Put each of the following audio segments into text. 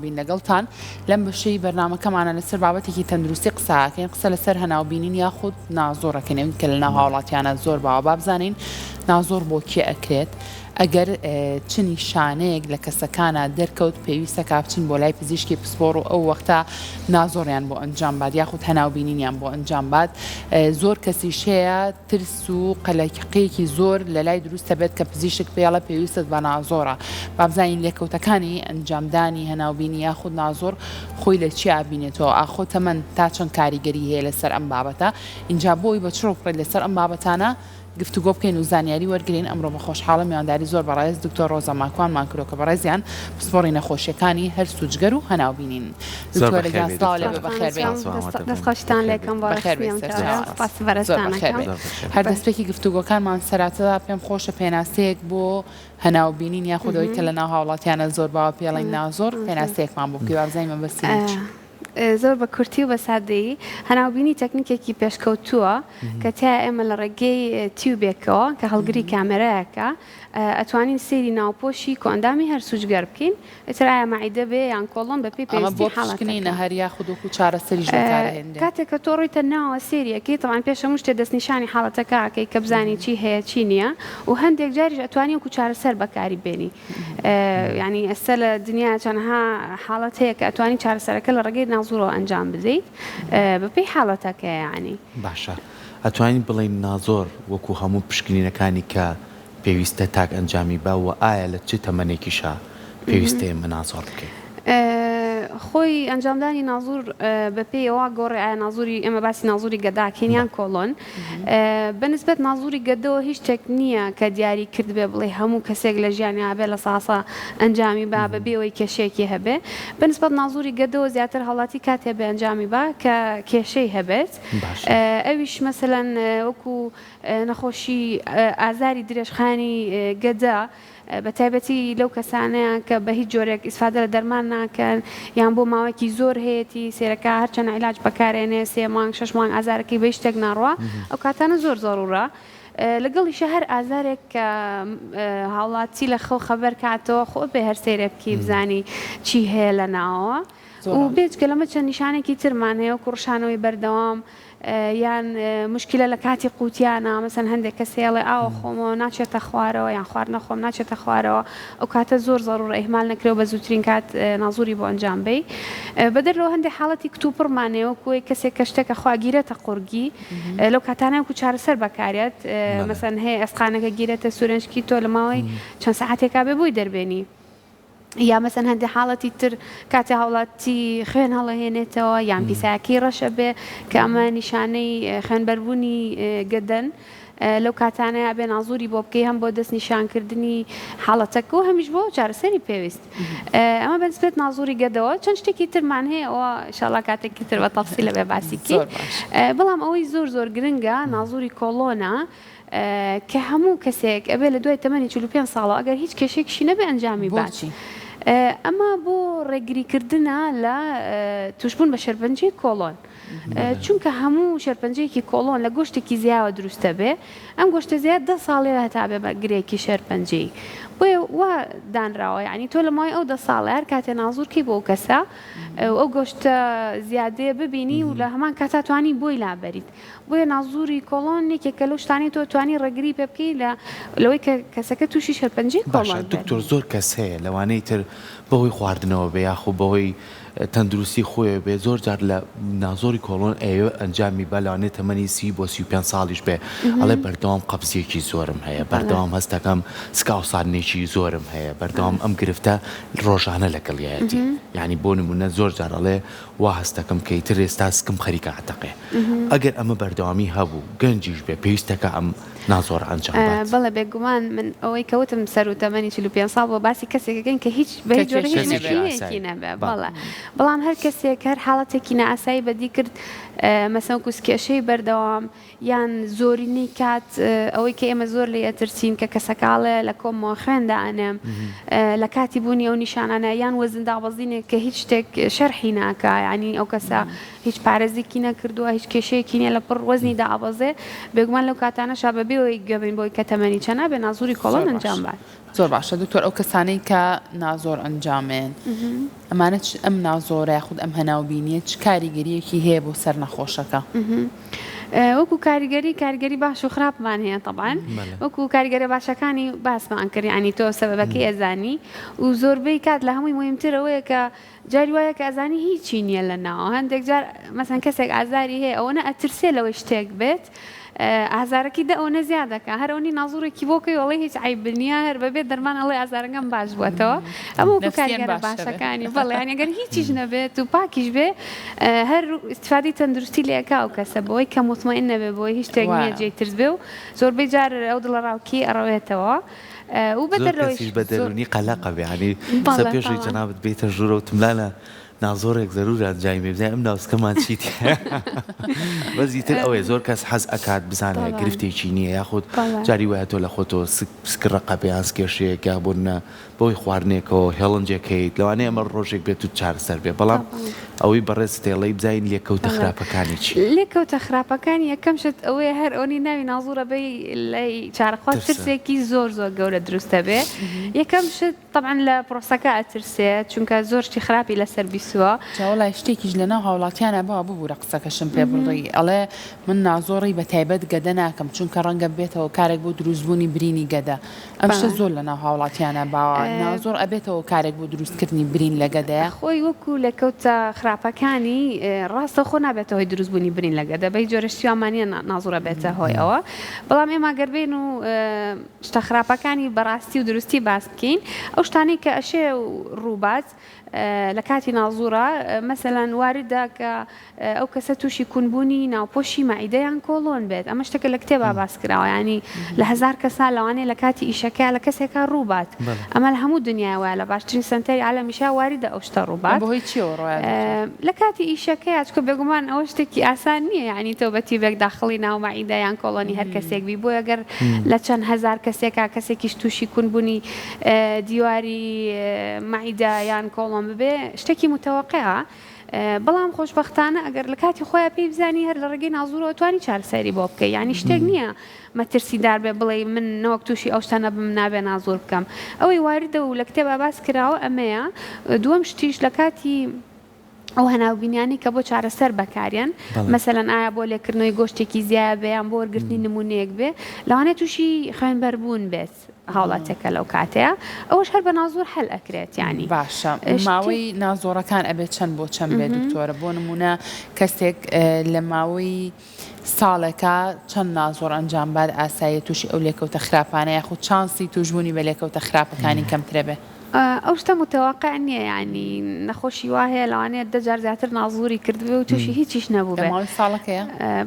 بین لەگەڵتان لەم بەشەی بەرنامەکەمانە لەسەر بابەتێکی تەندروستی قسەکەین قسە لەسەر هەناوبینین یاخود نازۆڕەکەین کە لە ناو هاوڵاتیانە زۆر باوە بابزانین نازۆر بۆ کێ ئەکرێت ئەگەر چ نیشانەیەک لە کەسەکانە دەرکەوت پێویستە کاپچین بۆ لای پزیشکی پسپۆڕ و ئەو وەختە نازۆڕیان بۆ ئەنجام باد یاخود هەناوبینینیان بۆ ئەنجام باد زۆر کەسیش هەیە ترس و قەلەقەیەکی زۆر لە لای دروستە بێت کە پزیشک پێڵە پێویستت بە نازۆڕە بابزانین لێکەوتەکانی ئەنجامدانی هەناوبینی یاخود نازۆر خۆی لە چی ئابینێتەوە ئاخۆ تەمەەن تا چەند کاریگەری هەیە لەسەر ئەم بابەتە اینجا بۆی بە چڕۆپڕێت لەسەر ئەم بابەتانە گفتوگۆ بکەین و زانیاری وەرگین ئەمڕۆ بە خۆشحاڵە میوانداری زۆر بەڕێز دکتۆر ڕۆزە ماکوانمان کردو کە بەڕێزیان پسپۆڕی نەخۆشیەکانی هەر سوچگەر و هەناوبینین دەستخۆشتان لێکم بۆ هەر دەستپێکی گفتوگۆکانمان سەراتەدا پێم خۆشە پێناسەیەک بۆ هەناوبینین یاخودەوەی کە لە ناو هاوڵاتیانە زۆر باوە پێڵین نازۆر پێناسەیەکمان بۆ بکەی وابزانین مەبەستی زۆر بە کورتی و بە سادەیی هەناوبینی تەکنیکێکی پێشکەوتووە کە تیا ئێمە لە ڕێگەی تیوبێکەوە کە هەڵگری کامێرایەکە ئەتوانین سێری ناوپۆشی کۆندامی هەر سوچگەر بکەین ئەترایە مەعیدە بێ یان کۆڵۆن بە پێی پێویستی حاڵەتەکەینە هەر یاخودۆک و چارەسەریش کاتێک کە تۆ ڕۆیتە ناوە سێریەکەی تەوان پێش هەموو شتێ دەستنیشانی حاڵەتەکەکەی کە بزانی چی هەیە چی نییە و هەندێک جاریش ئەتوانی وەکو چارەسەر بەکاری بێنی ینی ئەستا لە دنیا چەندها حاڵەت هەیە کە ئەتوانی چارەسەرەکە لە ڕێگەی نازۆرەوە ئەنجام بدەیت بەپێی حاڵەتەکە یعنی باشە ئەتوانین بڵین نازۆر وەکو هەموو پشکنینەکانی کە پێویستە تاک ئەنجامی بە و ئایا لە چ تەمەنێکیشە پێویستە ئێمە نازۆر بکەین خۆی ئەنجامدانی نازور بە پێیەوە گۆڕی ئایا نازوری ئێمە باسی نازوری گەداکەینیان کۆڵۆن بەنسبەت نازوری گەدەوە هیچ شتێک نییە کە دیاری کرد بێ بڵێ هەموو کەسێک لە ژیانی هەبێ لە ساسا ئەنجامی با بە بێەوەی کێشەیەکی هەبێ بەنسبەت نازوری گەدەوە زیاتر هەڵاتی کاتێ بە ئەنجامی با کە کێشەی هەبێت ئەویش مەسەلەن وەکو نەخۆشی ئازاری درێژخانی گەدا بە تایبەتی لەو کەسانەیە کە بە هیچ جۆرێک ئیسفادە لە دەرمان ناکەن یان بۆ ماوەیەکی زۆر هەیەی سێرەکە هەرچەند عیلاج بەکارێنێ 3 مانگ 6 مانگ ئازارەکەی بە شتێک ناڕوە ئەو کاتانە زۆر زۆرورە لەگەڵیشە هەر ئازارێک کە هاوڵاتی لە خەو خەبەر کاتەوە خۆ بێ هەر سەیرە بکەی بزانی چی هەیە لە ناوە و بێت کە لەمە چەند نیشانێکی ترمان هەیە و کوڕشانەوەی بەردەوام یان مشکلە لە کاتی قوتیانە مەسەن هەندێک کەس هێڵێ ئاوە خۆمەوە ناچێتە خوارەوە یان خوارد نەخۆم ناچێتە خوارەوە ئەو کاتە زۆر زۆر ئیهمال نەکرێەوە بە زووترین کات نازوری بۆ ئەنجام بی بەدەرەوە هەندێک حاڵەتی کتوپڕمانەوە کوی کەسێک کە شتێکە خواگیرێتە قورگی لەو کاتانە وەکو چارەسەر بەکارێت مەسەن هەیە ئەسقانەکە گیرێتە سورنجکی تۆ لە ماوەی چەند سەعاتێکا بێ بووی دەربێنی یا مەسەن هەندێک حاڵەتی تر کاتی هاوڵاتی خوێن هەڵەهێنێتەوە یان پیسایەکی ڕەشە بێ کە ئەمە نیشانەی خوێنبەربوونی گەدەن لەو کاتانەیە بێ نازوری بۆ بکەی هەم بۆ دەست نیشانکردنی حاڵەتەکە و هەمیش بۆ چارەسەری پێویست ئەمە بەنسبەت نازوری گەدەوە چەند شتێکی ترمان هەیە ئەوە ئینشاڵڵا کاتێکی تر بە تەفسیل لە بێ باسیکی بەڵام ئەوەی زۆر زۆر گرنگە نازوری کۆڵۆنە کە هەموو کەسێک ئەبێ لە دوای تەمەنی 45 ساڵە ئەگەر هیچ کێشێکشی نەبێ ئەنجامی باچی ئەمە بۆ ڕێگریکردنە لە توشبوون بە شەرپەنجەی کۆڵۆن چونکە هەموو شەرپەنجەیەکی کۆڵۆن لە گۆشتێکی زیاوە دروستە بێ ئەم گۆشتە زیاد 10 ساڵێ هەتا بێ بە گرێکی شەرپەنجەی بۆیە وا دانراوە یعنی تۆ لە مای ئەو 10 ساڵە هەر کاتێ نازوورکەی بۆ کەسە ئەو گۆشتە زیادەیە ببینی و لە هەمان کاتا توانی بۆی لابەریت بۆیە نازووری کۆڵۆن یەکێکە لەو شتانی تۆ توانی ڕێگری پێ بکەی لەوەی کە کەسەکە تووشی شەرپەنجەی کۆڵۆن دکتۆر زۆر کەس هەیە لەوانەی تر بەهۆی خواردنەوە بێ یاخۆ بەهۆی تەندروستی خۆی بێ زۆر جار لە نازۆری کۆڵۆن ئەوە ئەنجامی بەلانێت تەمەنی 30 بۆ 35 ساڵیش بێ ئەڵێ بەردەوام قەبزیەکی زۆرم هەیە بەردەوام هەستەکەم سکاو ساردنێکی زۆرم هەیە بەردەوام ئەم گرفتە ڕۆژانە لەگەڵیەتی یعنی بۆ نمونە زۆر جار ئەڵێ وا هەستەکەم کەیتر ئێستا سکم خەریکە عتەقێ ئەگەر ئەمە بەردەوامی هەبوو گەنجیش بێ پێویستەکە ئەم نازۆر ئەنجام بەڵێ بێگومان من ئەوەی کەوتم سەر و تەمەنی 45 ساڵ بۆ باسی کەسێکەکەین کە هیچ بە هیچ جۆرە هیچ نەشینەیەکی نەبێ بەڵام هەر کەسێک هەر حاڵەتێکی نائاسایی بەدی کرد مەسەن کوسکێشەی بەردەوام یان زۆرینەی کات ئەوەی کە ئێمە زۆر لە ئەترسین کە کەسەکاڵێ لە کۆمەوە خوێندا ئەنێم لە کاتی بوونی ئەو نیشانانە یان وەزن دابەزینێک کە هیچ شتێک شەرحی ناکە ینی ئەو کەسە هیچ پارێزێکی نەکردووە هیچ کێشەیەکی نیە لە پڕ وەزنی دابەزێ بێگومان لەو کاتانەشا بەبێەوەی گەبین بۆی کە تەمەنی چەنە بێ نازووری کۆڵۆن ئەنجام بات زۆر باشە دکتۆر ئەو کەسانەی کە نازۆر ئەنجامێن ئەمانە ئەم نازۆرە یاخود ئەم هەناوبینیە چ کاریگەریەکی هەیە بۆ سەر نەخۆشەکە وەکو کاریگەری باش و خراپمان هەیە طبعاً وەکو کاریگەری باشەکانی باسمان کرد ینی تۆ سەبەبەکەی ئەزانی و زۆربەی کات لە هەمووی مهمترەوەیە کە جاری وایە کە ئەزانی هیچی نییە لە ناوە هەندێک جار مەسەن کەسێک ئازاری هەیە ئەوەنە ئەترسێ لەوەی شتێک بێت ئازارەکەی دە ئەوە زیادەکە هەرەوەی نازوڕێکی بۆکەی وڵی هیچ عیبنیە هەر بەبێت دەرمان ئەڵێ ئازارەکەم باش بووەتەوە ئەمە کاریگەرە باشەکانی بەڵێ ئەگەر هیچیش نەبێت و پاکیش بێ هەر استفادی تەندروستی لێکا و کەسە بۆی کە مطمئن نەبێ بۆی هیچ شتێک نییە جێی ترس بێ و زۆربەی جار ئەو دڵەڕاوکی ئەڕەوێتەوە و بەدەرەوەیش بە دەرونی قەلەقە بێ ینی سە پێشی جەنابەت بێتە ژوورە و تملانە نازۆرێک زەرورە ئەنجامی بێ بزانێ ئەم ناوسکەمان چیت بەزی تر ئەوەیە زۆر کەس حەز ئەکات بزانێ گرفتێکی نییە یاخود جاری وایە تۆ لە خۆتۆ سکڕەقە پێیان سکێشەیەک یا بۆنە بۆی خواردنێکەوە هێڵنجێکیت لەوانەیە ئەمە ڕۆژێک بێت و چارەسەر بێ بەڵام ئەوەی بەڕێز تێڵەی بزین لێکەوتە خراپەکانی چی لێکەوتە خراپەکانی یەکەم شت ئەوەیە هەر ئەوەی ناوی نازوورە بێ لە چارەخوا ترسێکی زۆر گەورە دروستە بێ یەکەم شت طبعا لە پرۆسەکە ئەترسێت چونکە زۆر شتی خراپی لەسەر بیسووە جاوڵای شتێکیش لەناو هاوڵاتیانە بەوە ببوورە قسەکەشم پێ بڵی ئەڵێ من نازۆڕی بە تایبەت گەدە ناکەم چونکە ڕەنگە بێتەوە کارێک بۆ دروستبوونی برینی گەدە ئەم شتە زۆر لەناو هاوڵاتیانە باوە نازۆر ئەبێتەوە کارێک بۆ دروستکردنی برین لە گەدەیە خۆی وەکو لەکەوتە خراپەکانی ڕاستە خۆ نابێتەوەی دروستبوونی برین لە گەدە بەی جۆرەشتیوانمانە نازۆرە بێتە هۆی ئەوە بەڵام ئێمە گەربێن و شتە خراپەکانی بەڕاستی و دروستی باس بکەین ئەو شتانی کە ئەشێ ڕووبات لە کاتی نازوورە مەسەلەن واردە کە ئەو کەسە تووشی کوونبوونی ناوپۆشی مەعیدەیان کۆڵۆن بێت ئەمە شتێکە لە کتێبا باس کراوە ینی لە هەزار کەسا لەوانەیە لە کاتی ئیشەکە لە کەسێکە ڕووبات ئەمە لە هەموو دنیاوە لە باشترین سنتەری عالەمیشا واردە ئەو شتە ڕووبات لە کاتی ئیشەکەی چکە بێگومان ئەوە شتێکی ئاسان نییە ینی تۆ بەتی بێک داخڵی ناو مەعیدەیان کۆڵۆنی هەر کەسێک بی بۆ ئەگەر لە چەند هەزار کەسێکە کەسێکیش تووشی کوونبوونی دیواری مەعیدەیان کۆڵۆن ببێ شتێکی متەوەقعە بەڵام خۆشبەختانە ئەگەر لە کاتی خۆیان پێی بزانی هەر لە ڕێگەی نازوورەوە توانی چارەسەری بۆ بکەی ینی شتێک نییە مەترسیدار بێ بڵێ من نەوەک تووشی ئەو شتانە بم نابێ نازۆر بکەم ئەوەی واردە و لە کتێبە باس کراوە ئەمەیە دووەم شتیش لە کاتی ئەو هەناوبینیانی کە بۆ چارەسەر بەکارێن مەسەلەن ئایا بۆ لێکردنەوەی گۆشتێکی زیاد بێیان بۆ وەرگرتنی نمونەیەک بێ لەوانێت تووشی خوێنبەربوون بێت هاوڵاتێکە لەو کاتەیە ئەوەش هەر بە نازۆر هەل ئەکرێت ینی باشە ماوەی نازۆڕەکان ئەبێت چەند بۆ چەند بێت دکتۆرە بۆ نمونە کەسێک لە ماوەی ساڵێکە چەند نازۆر ئەنجام باد ئاسایی تووشی ئەو لێکەوتە خراپانە یاخود چانسی توشبوونی بە لێکەوتە خراپەکانی کەمترە بێ ئەو شتە متەوەقع نییە ینی نەخۆشی وا هەیە لەوانێت دەجار زیاتر نازووری کردبێ و تووشی هیچیش نەبوو بێ ساڵەکەیە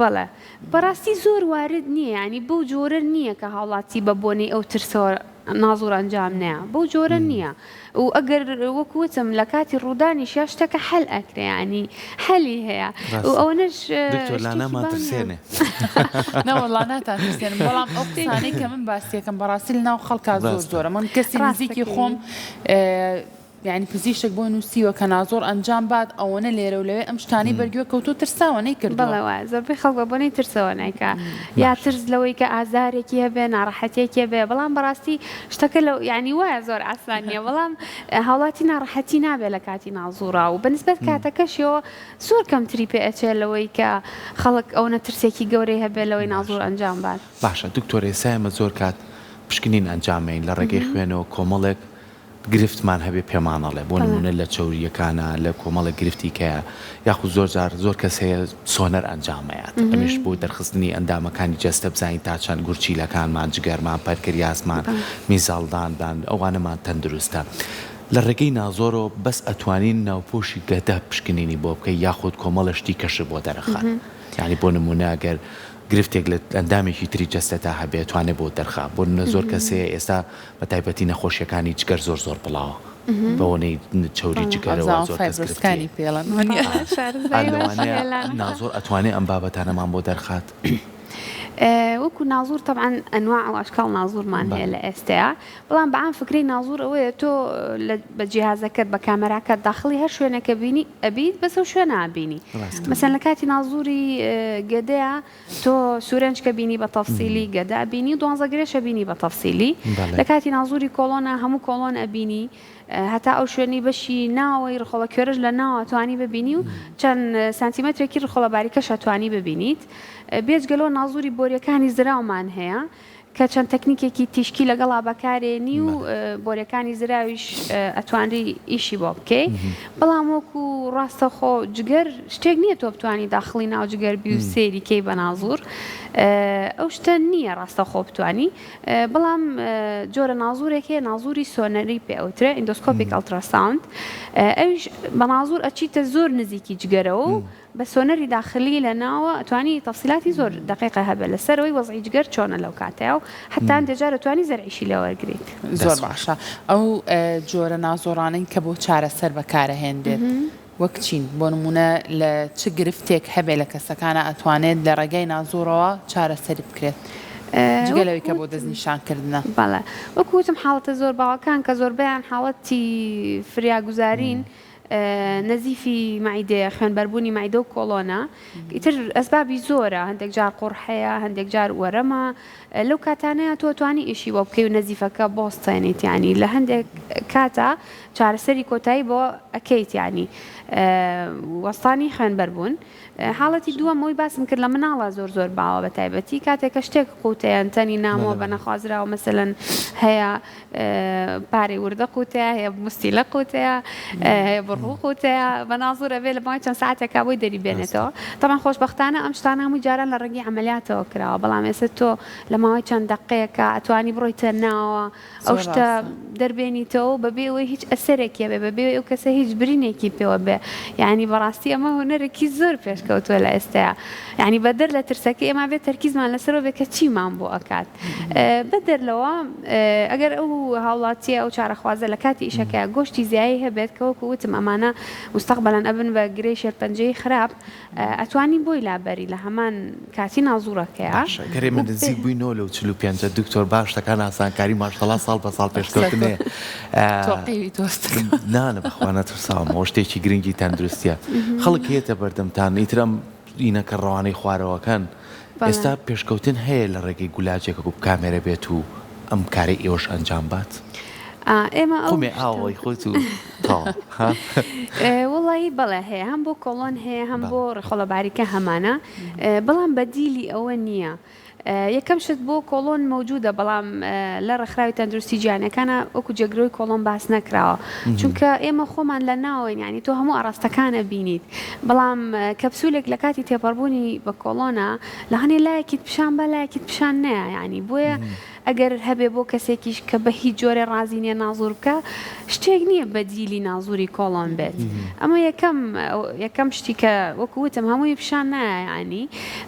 بەڵێ بەڕاستی زۆر وارد نییە ینی بەو جۆرە نییە کە هاوڵاتی بە بۆنەی ئەو ترسەوە نازۆر ئەنجام نەیە بەو جۆرە نییە و ئەگەر وەکوتم لە کاتی ڕوودانی شیا شتەکە هەل ئەکرێ ینی هەلی هەیە و ئەوەش نەوەڵاناتان ترسێنم بەڵام ئەو قسانەی کە من باسیەکەم بەڕاستی لە ناو خەڵکا زۆرە من کەسی نزیکی خۆم یعنی پزیشک بۆ نووسیوە کە نازۆر ئەنجام باد ئەوەنە لێرە و لەوێ ئەم شتانی بەرگوێ کەوتۆ ترساوە نەیکردووە بەڵێ زۆربەی خەڵک بە بۆنەی ترسەوە نیکە یا ترس لەوەی کە ئازارێکی هەبێ ناڕەحەتێکی بێ بەڵام بەڕاستی شتەکە لەو یعنی وایە زۆر ئاسانیە بەڵام هاوڵاتی ناڕەحەتی نابێت لە کاتی نازوورە و بەنسبەت کاتەکەشەوە زۆر کەمتری پێ ئەچێت لەوەی کە خەڵک ئەو نەترسێکی گەورەی هەبێ لەوەی نازوور ئەنجام باد باشە دکتۆرێ سایمە زۆر کات پشکنین ئەنجامین لە ڕێگەی خوێنەوە کۆمەڵێک گرفتمان هەبێ پێمانەڵێ بۆ نمونە لە چۆریەکانە لە کۆمەڵە گرفتی کەیە یاخود زۆر کەس هەیە سۆنەر ئەنجامەیەات ئەمیش بۆ دەرخستنی ئەندامەکانی جەستە بزانین تا چەند گورچیلەکانمان جگەرمان پەرکریاسمان میزاڵدانبان ئەوانەمان تەندروستە لە ڕێگەی نازۆرەوە بەس ئەتوانین ناوپۆشی گەدە پشکنینی بۆ بکەی یاخود کۆمەڵەشتی کەش بۆ دەرەخات یعنی بۆ نمونە ئەگەر گرفتێک لە ئەندامێکی تری جەستەتا هەبێت توانێت بۆ دەرخا بۆ زۆر کەسێ ئێستا بە تایبەتی نەخۆشیەکانی جگەر زۆر بڵاوە بەوەنەی چوری جگەرەوە زۆر کەسکانی پێڵەن نازۆر ئەتوانێت ئەم بابەتانەمان بۆ دەرخات وەکو نازور طبعا ئەنواع و ئەشکال نازورمان هەیە لە ئێستا بەڵام بەعام فکری نازور ئەوەیە تۆ بە جیهازەکەت بە کامەراکەت داخلی هەر شوێنەکە بینی ئەبیت بەسەو شوێنە ئابینی مەسەن لە کاتی نازوری گەدەیە تۆ سوورەنجکە بینی بە تەفسیلی گەدا بینی و دوانزە گرێشە بینی بە تەفسیلی لە کاتی نازوری کۆڵۆنە هەموو کۆڵۆن ئەبینی هەتا ئەو شوێنی بەشی ناوەی ڕخۆڵە کوێرەش لە ناوە توانی ببینی و چەند سانتیمەترێکی ڕخۆڵە باریکەش توانی ببینیت بێجگەلەوە نازوری بۆریەکانی زراومان هەیە کە چەند تەکنیکێکی تیشکی لەگەڵا بەکارێنی و بۆریەکانی زراویش ئەتوانری ئیشی بۆ بکەی بەڵام وەکو ڕاستەخۆ جگەر شتێک نییە تۆ بتوانی داخلی ناو جگەربی و سێری کەی بە نازور ئەو شتە نییە ڕاستەخۆ بتوانی بەڵام جۆرە نازورێک هەیە نازوری سۆنەری پێوترە ئیندۆسکۆپیک ئەڵتراساوند ئەویش بە نازور ئەچیتە زۆر نزیکی جگەرەوە و بە سۆنەری داخلی لە ناوە ئەتوانی تەفسیلاتی زۆر دقیقە هەبێت لەسەرەوەی وەزعی جگەر چۆنە لەو کاتەیە و حتا دەجارە توانی زەرعیشی لەوەرگیت زۆر باشە ئەو جۆرە نازۆرانەی کە بۆ چارەسەر بەکارەهێنرێت وەک چین بۆ نمونە لە چ گرفتێک هەبێ لە کەسەکانە ئەتوانێت لە ڕێگەی نازۆرەوە چارەسەری بکرێت جگەلەوەی کە بۆ دەستنیشانکردنە بەڵێ وەکوتم حاڵەتە زۆر باوەکان کە زۆربیان حاڵەتی فریاگوزارین نەزیفی مایدەیە خوێنبەربوونی مایدە و کۆڵۆنە ئیتر ئەسبابی زۆرە هەندێک جار قوڕحەیە هەندێک جار وەرەمە لەو کاتانەیە تۆ توانی ئیشی بۆ بکەی و نەزیفەکە بۆستێنیت ینی لە هەندێک کاتە چارەسەری کۆتایی بۆ ئەکەیت ینی وەستانی خوێنبەربوون حاڵەتی دووەمەوەی باسم کرد لە مناڵە زۆر زۆر باوە بە تایبەتی کاتێکە شتێک قوتەیان تەنی نامەوە بە نەخوازراوە مەسەلەن هەیە پارەی وردە قوتەیە هەیە مستیلە قوتەیە هەیە بڕوو قوتەیە بە نازوورە بێ لە ماوەی چەند ساعتێکا بۆی دەری بێنێتەوە طبعا خۆشبەختانە ئەم شتانە هەموو جاران لە ڕێگەی عەمەلیاتەوە کراوە بەڵام ئێستا تۆ لە ماوەی چەند دەقەیەکە ئەتوانی بڕۆیتە ناوە ئەو شتە دەربێنیتەوە بەبێ ئەوەی هیچ ئەسەرێکی بێ بەبێ ئەو کەسە هیچ برینێکی پێوە بێ یعنی بەڕاستی ئەمە هونەرێکی زۆر پێشکەوتووە لە ئێستایا یعنی بەدەر لە ترسەکە ئێمە بێت تەرکیزمان لەسەرەوە بێ کە چیمان بۆ ئەکات بەدەرلەوە ئەگەر ئەو هاوڵاتیە ئەو چارەخوازە لە کاتی ئیشەکە گۆشتی زیایی هەبێت کە وەکو وتم ئەمانە مستەقبەلەن ئەبن بە گرەی شێرپەنجەی خراپ ئەتوانی بۆی لابەری لە هەمان کاتی نازوورەکەیە گەرێ من نزیک بووینەوە لەو 45 دکتۆر باش شتەکان ئاسانکاری ماشەڵا ساڵ بە ساڵ پێشکەوتنێ نانە بەخوانە ترساومەوە شتێکی گرنگی تەندروستیە خەڵک هێتە بەردەمتان ئیترم ئینەکە ڕەوانەی خوارەوەکان ئێستا پێشکەوتن هەیە لە ڕێگەی گولاجێک و کامێرە بێت و ئەم کاری ئێوەش ئەنجام بات ئێمە خۆمێ ئاوەی خۆت و وڵی بەڵێ هەیە هەم بۆ کۆڵۆن هەیە هەم بۆ ڕخۆڵە باریکە هەمانە بەڵام بەدیلی ئەوە نییە یەکەم شت بۆ کۆڵۆن مەوجودە بەڵام لە ڕێکخراوی تەندروستی جیهانیەکانە وەکو جێگرۆی کۆڵۆن باس نەکراوە چونکە ئێمە خۆمان لە ناوەین ینی تۆ هەموو ئاراستەکانە بینیت بەڵام کەپسولێک لە کاتی تێپەڕبوونی بە کۆڵۆنە لە هەنێ لایەکیت پیشان بە لایەکیت پیشان نەیە ینی بۆیە ئەگەر هەبێ بۆ کەسێکیش کە بە هیچ جۆرە ڕازی نیە نازور بکە شتێک نییە بەدیلی نازوری کۆڵۆن بێت ئەمە یەکەم شتی کە وەکووتم هەمووی پیشان نایە ینی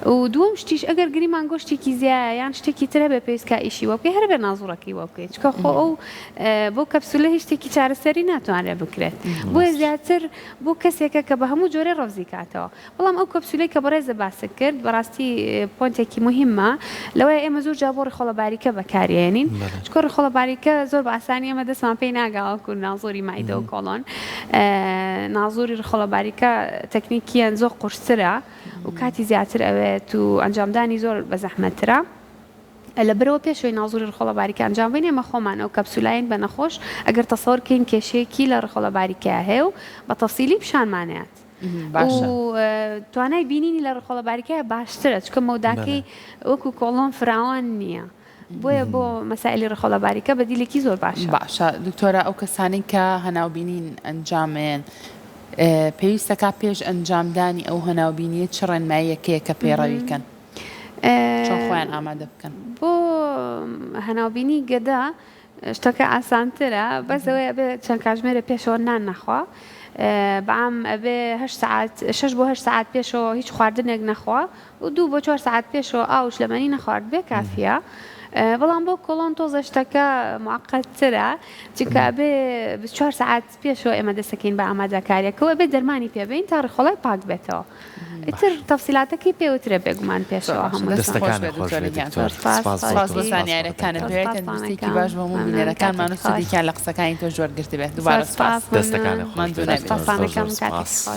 و دووەم شتیش ئەگەر گریمان گۆشتێکی زیایە یان شتێکی ترە بێ پێویستکە ئیشی وە بکەی هەر بێ نازوڕەکەی وە بکەیت چکە خۆ ئەو بۆ کەپسولە هیچ شتێکی چارەسەری ناتوانرێت بکرێت بۆیە زیاتر بۆ کەسێکە کە بە هەموو جۆرە ڕەوزی کاتەوە بەڵام ئەو کەپسولەی کە بەڕێزە باسە کرد بەڕاستی پۆنتێکی مهمە لەوەی ئێمە زۆر جا بۆ ڕێخۆڵە باریکە بەکارێنین چکۆ ڕێخۆڵە باریکە زۆر بە ئاسانی ئەمە دەستمان پێی ناگاوەکو نازۆری مایدە و کۆڵۆن نازۆری ڕێخۆڵە باریکە تەکنیکیان زۆر قورسترە و کاتی زیاتر ئەوێت و ئەنجامدانی زۆر بە زەحمەترە لە برەوە پێشەوەی نازوری ڕخۆڵە باریکە ئەنجام بین ئێمە خۆمان ئەو کەپسولاین بە نەخۆش ئەگەر تەسەوڕکەین کێشەیەکی لە ڕخۆڵە باریکە هەیە و بە تەفسیلی پیشانمانەیەت و توانای بینینی لە ڕخۆڵە باریکەیە باشترە چکە مەوداکەی وەکو کۆڵۆن فراوان نییە بۆیە بۆ مەسائلی ڕخۆڵە باریکە بەدیلێکی زۆر باشە دکتۆرە ئەو کەسانی کە هەناوبینین ئەنجامێن پێویستەکە پێش ئەنجامدانی ئەو هەناوبینیە چ ڕێنماییەکەیە کە پێڕەویکەن چۆن خۆیان ئامادە بکەن بۆ هەناوبینی گەدا شتەکە ئاسانترە بەسەوەی ئەبێ چەند کاتژمێرە پێشەوە نان نەخوا بەعام ئەبێ 6 بۆ 8 ساعت پێشەوە هیچ خواردنێک نەخوا و 2 بۆ 4 ساعت پێشەوە ئاوش لەمەنی نەخوارد بێ کافیە بەڵام بۆ کۆڵۆن تۆزە شتەکە معقەتترە چکە بێ 4 ساعت پێشەوە ئێمە دەستەکەین بە ئامادەکاریەکەەوە بێ دەرمانی پێبین تا ڕخۆڵای پاک بێتەوە ئیتر تەفسیلاتەکەی پێوترە بێگومان پێشەوە هەموو زانیارەکانت بێت تەندروستێکی باش بۆ هەموو بینەرەکانمان و سودێکیان لە قسەکانی تۆ ژۆرگرت بێت دووبارە سپاس دەستەکانە خۆشانەکەم کاتێک خۆش